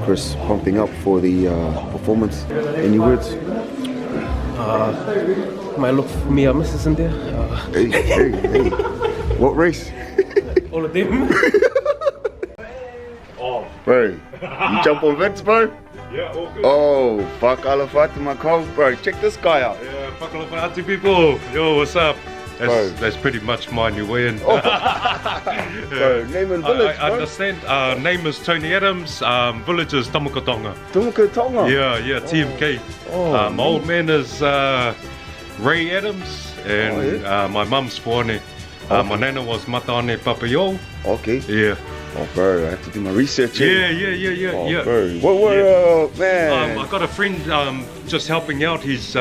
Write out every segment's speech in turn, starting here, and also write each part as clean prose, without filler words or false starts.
Chris pumping up for the performance. Any words? Might look for me, missus in there. Hey. What race? All of them. Bro, you jump on vets, bro? Yeah, all good. Oh, Takalo Meke, bro. Check this guy out. Yeah, Takalo people. Yo, what's up? That's pretty much my Niue. Bro, name and village, I bro. understand. Name is Tony Adams. Village is Tukuitonga. Tukuitonga. Yeah, TMK. My old man is Ray Adams, and my mum's Fuane. My nana was Mataone Papayo. Okay. Yeah. Oh, bro, I have to do my research. Yeah. Oh, bro. What, man? I got a friend just helping out. He's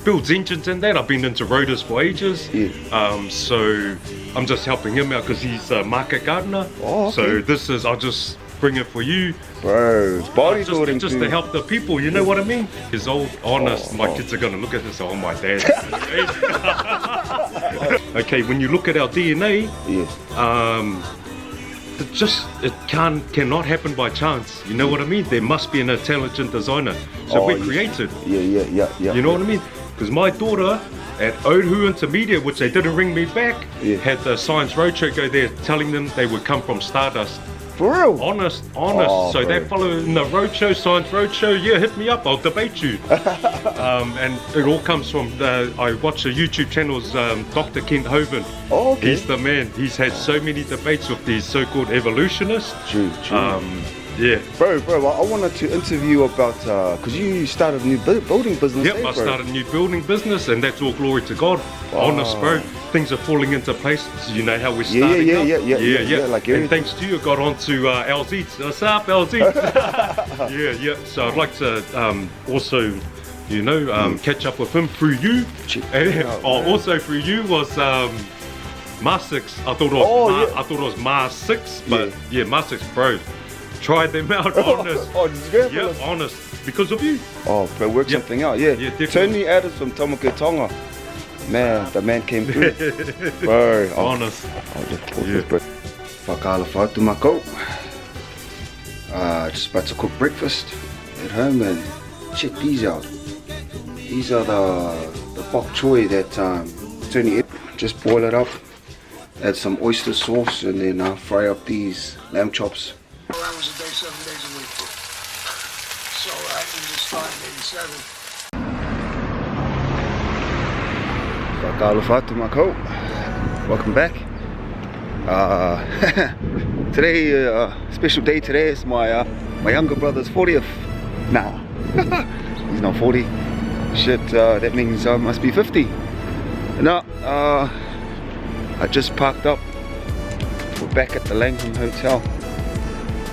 builds engines and that. I've been into rotors for ages. Yeah. So I'm just helping him out because he's a market gardener. Oh, okay. So this is, I'll just bring it for you. Bro, it's bodybuilding just to help the people, you know what I mean? He's old, honest. My kids are gonna look at this, oh my dad. Okay, when you look at our DNA, it cannot happen by chance. You know what I mean? There must be an intelligent designer. So we're creative. Yeah. You know what I mean? Because my daughter at Oahu Intermediate, which they didn't ring me back, had the Science Roadshow go there telling them they would come from Stardust. For real? Honest. Oh, so bro. they follow in the roadshow, Science Roadshow. Yeah, hit me up, I'll debate you. And it all comes from, I watch the YouTube channels, Dr. Kent Hovind. Oh, okay. He's the man. He's had so many debates with these so-called evolutionists. True. Yeah. Bro, I wanted to interview about, because you started a new building business. Yep, I started a new building business, and that's all glory to God. Honest, bro. Things are falling into place. You know how we're starting up? Yeah, like and thanks to you, I got onto LZ. What's up, LZ? yeah. So I'd like to also, catch up with him through you. And also through you was Mars 6. I thought it was Mars 6, but yeah, Mars 6, bro. Try them out, honest. Yeah, honest. Because of you. Oh, bro, work something out, yeah. Definitely. Tony Adams from Tukuitonga. Man, the man came through. Bro, honest. I'll just pause this, bro. Takalo Meke. Just about to cook breakfast at home, and check these out. These are the bok choy that Tony ate. Just boil it up, add some oyster sauce, and then fry up these lamb chops. Hours a day, 7 days a week. So I can just start maybe 7. Takalo Meke. Welcome back. Today, special day today is my younger brother's 40th. Nah, he's not 40. Shit, that means I must be 50. No, I just parked up. We're back at the Langham Hotel.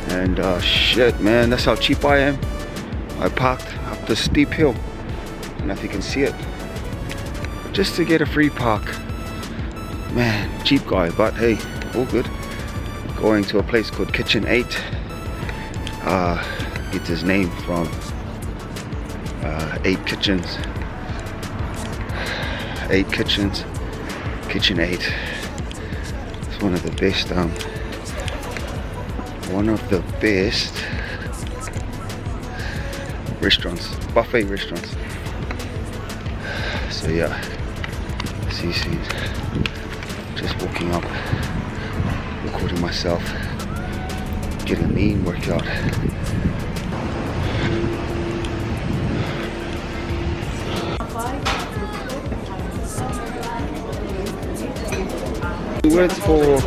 And shit, man, that's how cheap I am. I parked up this steep hill. I don't know if you can see it. Just to get a free park. Man, cheap guy, but hey, all good. Going to a place called Kitchen 8. Gets his name from 8 kitchens. 8 kitchens. Kitchen 8. It's one of the best restaurants, buffet restaurants. So yeah, see, just walking up, recording myself, getting a mean workout. Words for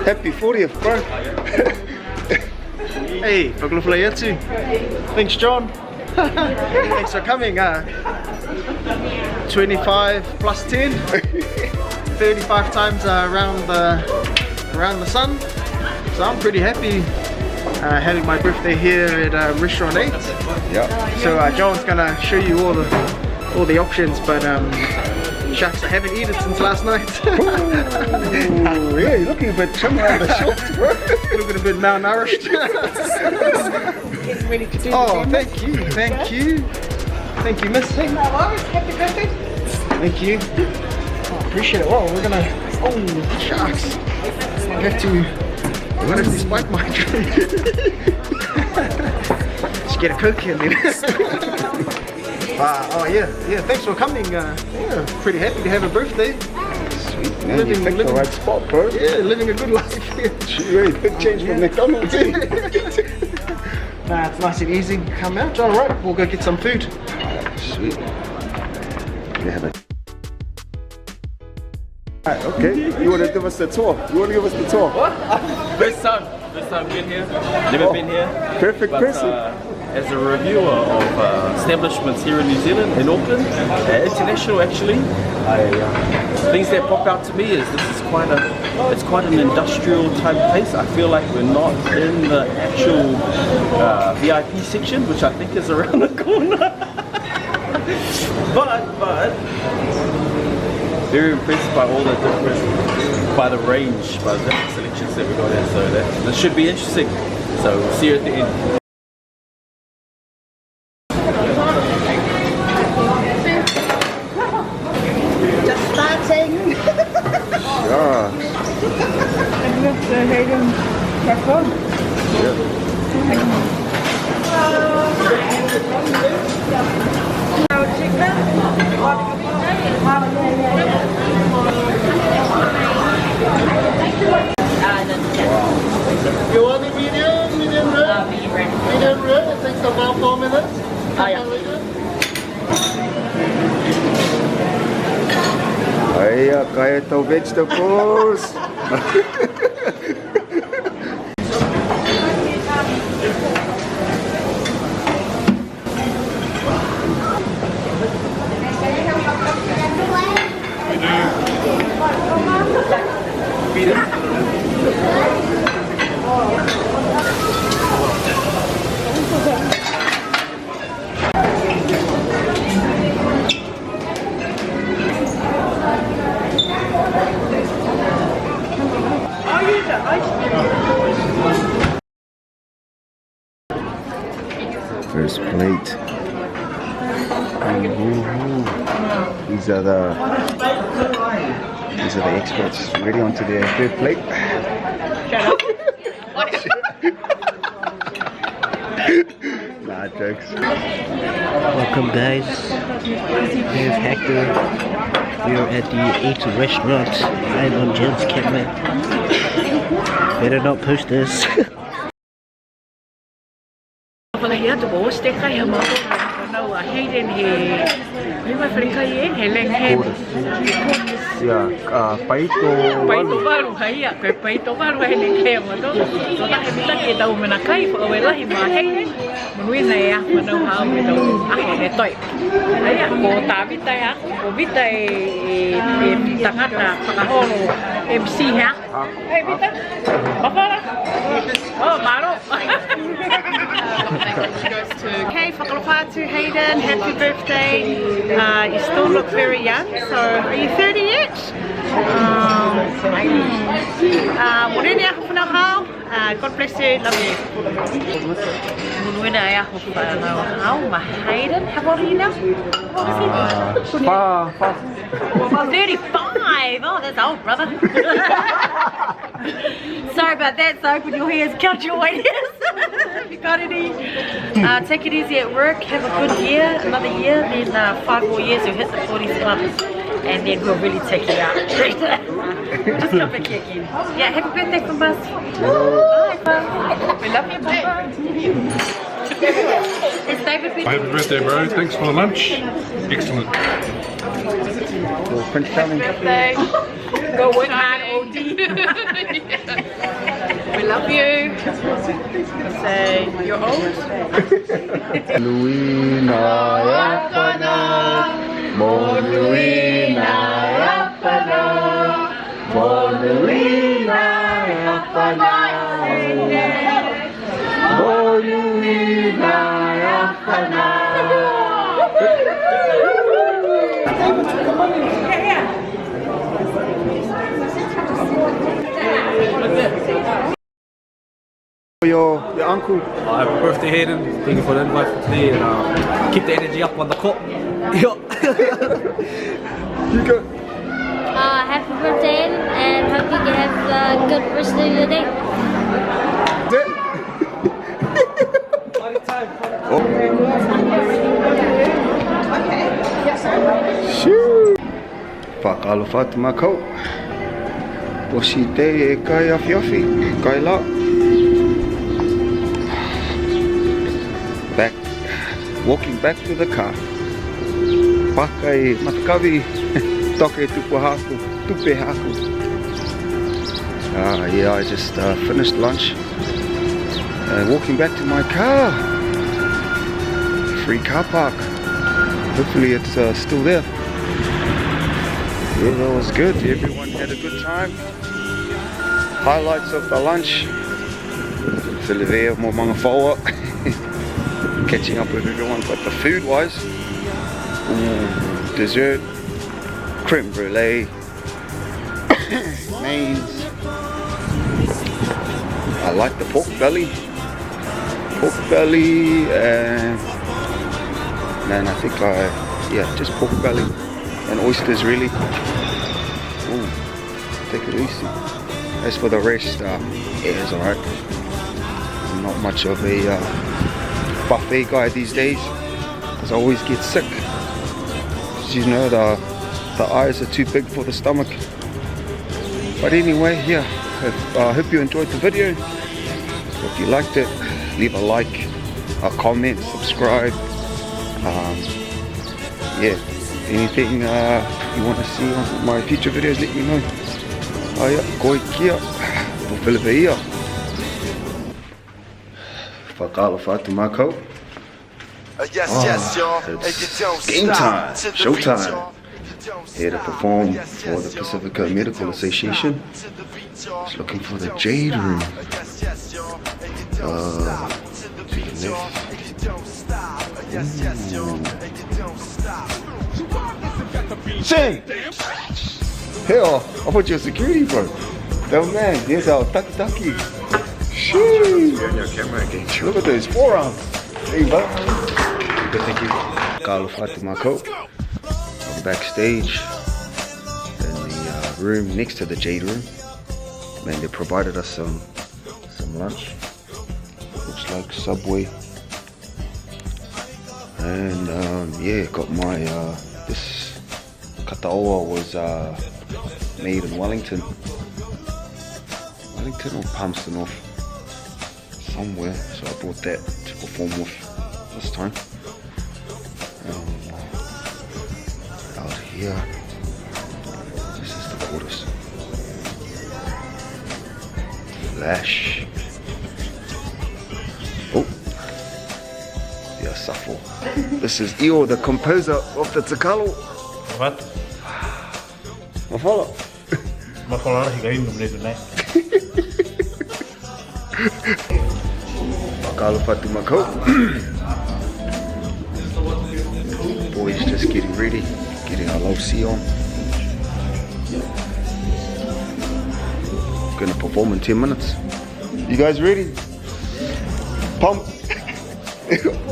happy 40th, bro. Hey, thanks, John. Thanks for coming. 25 plus 10, 35 times around the sun. So I'm pretty happy having my birthday here at Restaurant 8. Yeah. So John's gonna show you all the options, but Shucks, I haven't eaten since last night. Ooh, yeah, you're looking a bit trimmer out of the shorts, bro. Looking a bit malnourished. Getting ready to do Oh, the thank you, thank you. Thank you, miss. No worries, happy birthday. Thank you. Oh, appreciate it. Whoa, we're gonna. Oh, shucks. I have to spike my drink. Just get a Coke in there. Oh yeah, thanks for coming. Yeah, pretty happy to have a birthday. Sweet, man. You picked the right spot, bro. Yeah, living a good life here. Gee, big change from McDonald's, eh? Nah, it's nice and easy. Come out. Alright, we'll go get some food. Sweet. They have it. Alright, okay. You want to give us the tour? What? First time being here. Never been here. Perfect But, person. As a reviewer of establishments here in New Zealand, in Auckland, international actually, things that pop out to me is this is quite an industrial type place. I feel like we're not in the actual VIP section, which I think is around the corner. but very impressed by all the different, by the range, by the different selections that we got in. So that should be interesting. So we'll see you at the end. Just starting. Yeah. Look, Hayden, back on. You want the medium rare? Medium rare, it takes about 4 minutes. Oh, yeah. Hiya, kaya to vegetables. First plate. These are the experts ready onto their third plate. Nah, jokes. Welcome guys, here's Hector. We are at the Eat restaurant. I'm on Jim's camera. Better not post this. Hayden Yeah, paito. Paito baru hai koe paito baru he le ke mo to to ta ke mita ke tau mena kai fo we lahi ma hei munui na ya mana ha me to a he le toi ai ko ta vita ya ko vita e tangata pakaholo MC ha ai vita bakara oh maro Okay, whakalapatu Hayden, happy birthday. You still look very young, so are you 30 yet? Morena hao. God bless you, love you. Hayden, how old are you now? 35! Oh, that's old, brother. Sorry about that, so open your ears, count your white hairs. If you got any. Take it easy at work, have a good year, another year, then 5 more years you'll hit the 40s club. And then we'll really take you out. Just come back here again. Yeah, happy birthday from us. Bye, bye. We love you, bye. It's David. Happy birthday, bro. Thanks for the lunch. Excellent. Prince Charming. Birthday. Go work hard, OD. We love you. Say, you're old. Luina yapana, mo Luina yapana, mo Luina yapana, mo Luina yapana. your uncle. Happy birthday, Hayden. Thank you for the invite for today, and keep the energy up on the court. You go. Happy birthday, and hope you can have a good rest of your day. Shoo! Whakalo whatu makau. Posi te e kai awhiawhi, kai la. Walking back to the car. Pakai matakawi, toke tupu haku, tupe haku. Yeah, I just finished lunch. Walking back to my car. Free car park. Hopefully it's still there. Yeah, that was good. Everyone had a good time. Highlights of the lunch. Filivea mo mga whaua. Catching up with everyone, but the food wise, dessert, creme brulee, maize. I like the pork belly, and man, I think just pork belly and oysters really. Ooh, take it easy. As for the rest, it's alright. I'm not much of a buffet guy these days, because I always get sick. You know, the eyes are too big for the stomach. But anyway, yeah, I hope you enjoyed the video. If you liked it, leave a like, a comment, subscribe. Yeah, anything you want to see on my future videos, let me know. Koi kia, Filipea. Whakalo whatu mākau. It's game time, showtime. Here to perform for the Pacifica Medical Association. Just looking for the Jade Room. To the left. Sing! Hell, I thought you were security, bro. That man, here's our Tukuitonga. Sheesh! Look at those forearms. Hey, bud. Good, thank you. Takalo Meke. I'm backstage in the room next to the Jade Room. Man, they provided us some lunch. Looks like Subway. And yeah, got my this kataoa was made in Wellington or Palmerston North. Somewhere, so I bought that to perform with this time. Out here, this is the quarters. Flash. Oh, yeah, Safo. This is Io, the composer of the Takalo. What? Mahalo. Mahalo, higayin mo nito na. Takalo Meke. Boys just getting ready, getting our low C on. Gonna perform in 10 minutes. You guys ready? Pump!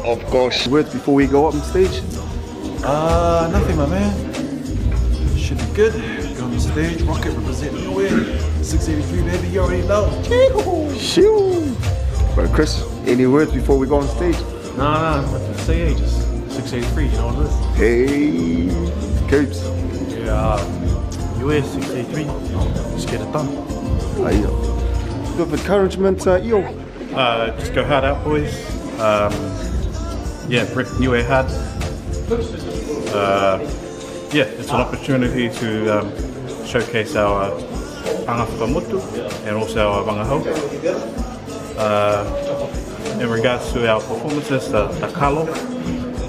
Of course. Words before we go up on stage? Nothing, my man. Should be good. Go on stage, rocket, represent Niue. 683, baby, you already know. Shoo! Right, Chris, any words before we go on stage? Nah, say just 683, you know what it is? Hey, Coops. Yeah, Niue 683. Just get it done. Bit of encouragement, Io. Just go hard out, boys. Yeah, rip Niue hard. Yeah, it's an opportunity to showcase our Angawhakamotu and also our Wangahau. In regards to our performances, the Takalo,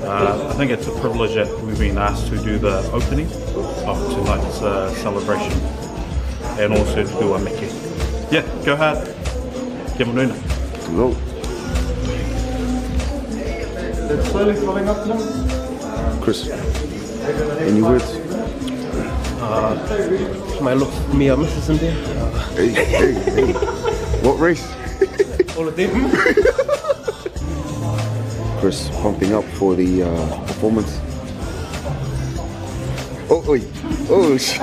I think it's a privilege that we've been asked to do the opening of tonight's celebration and also to do a Meke. Yeah, go hard. Kia manuna. Go. It's slowly filling up now. Chris, any words? Might look for me a missus in there. Hey. What race? all of them. Chris pumping up for the performance. Oh shit.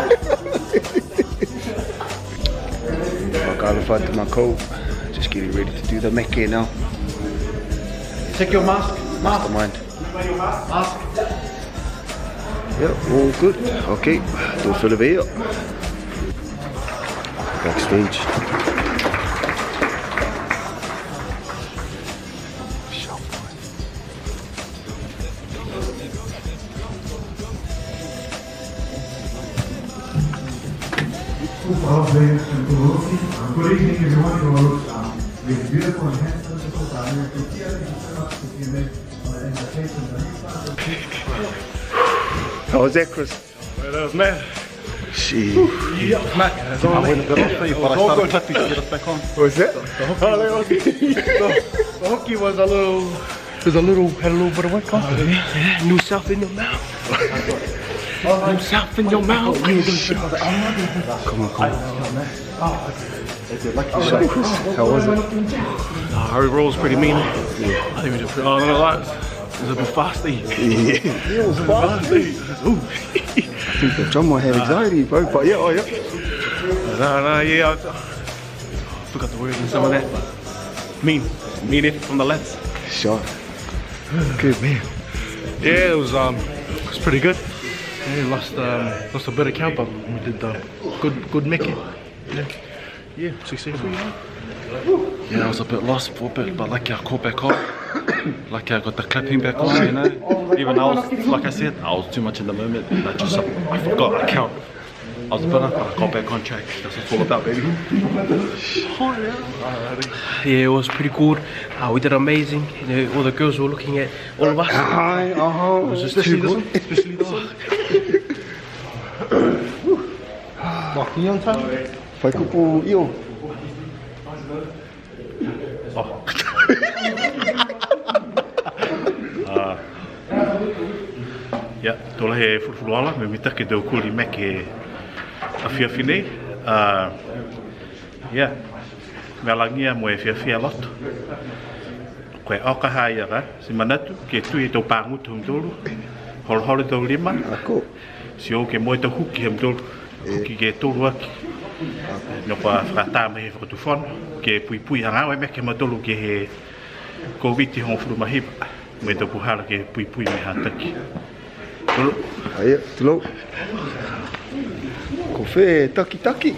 I got to my coat. Just getting ready to do the Meke now. Take your mask. Mastermind. Mask. Yeah, all good. Okay, do fill the up. Backstage. Good evening, everyone. With beautiful and handsome people down here. Thank you so much for being there on the invitation. How was that, Chris? Well, that was mad. Shit. Yeah, mad. I went a bit off for you, but I started clapping to get us back on. What was that? The hooky was a little, had a little bit of work on. Yeah, new self in your mouth. New self in your mouth. Come on. How was it? Harry Roll's pretty mean. I think we just put on the lights. It was a bit fasty. Yeah, it was fasty. I think the drum might have anxiety, bro. But yeah, Yeah, I forgot the words and some of that. Mean it from the lads. Sure. Good man. Yeah, it was pretty good. Yeah, lost a bit of count, but we did good Meke. Yeah, successful. Yeah, I was a bit lost for a bit, but like I caught back on. Like I got the clapping back on, you know. Even I was, like I said, I was too much in the moment. I forgot I count. I was a bit up, but I got back on track. That's what it's all about, baby. Yeah, it was pretty good. We did amazing. You know, all the girls were looking at all of us. It was just too good. Especially this one. Walking on time. Fai kupu io. Yeah, tola he furfuruala, me mita ke tau kuli Meke a whiawhi nei. Yeah, mea langia mo e whiawhi a loto. Koe aukaha ia ra, si manatu, ke tui e tau pāngutu humtolu, holo tau lima. Ako. Si o ke moe tau huki humtolu, huki ke tolu aki. No pa whakatā me he whakatuwhono, ke pui hangawe Meke matolu ke he koviti hong furu mahipa. Me tau puhala ke pui me hataki. Tulu. Aia, tulu. Ko whē taki.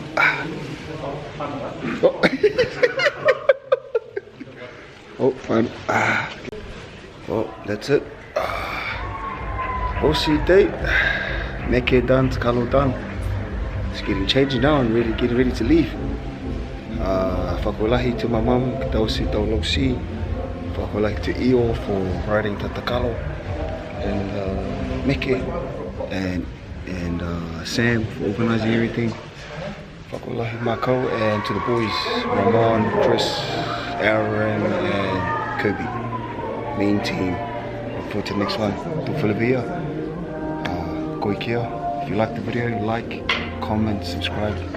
Oh, oh fine. Oh, that's it. Osi day. Meke done, Takalo done. It's getting changed now and getting ready to leave. Whakolahi to my mum, Kitausi Taulosi. Whakolahi to Io for riding to Takalo. And Meke and Sam for organising everything. Whakolahi Mako, and to the boys, Ramon, Chris, Aaron and Kirby. Main team. Look forward to the next one. Tukuitonga. Koikia. If you like the video, like, comment, subscribe.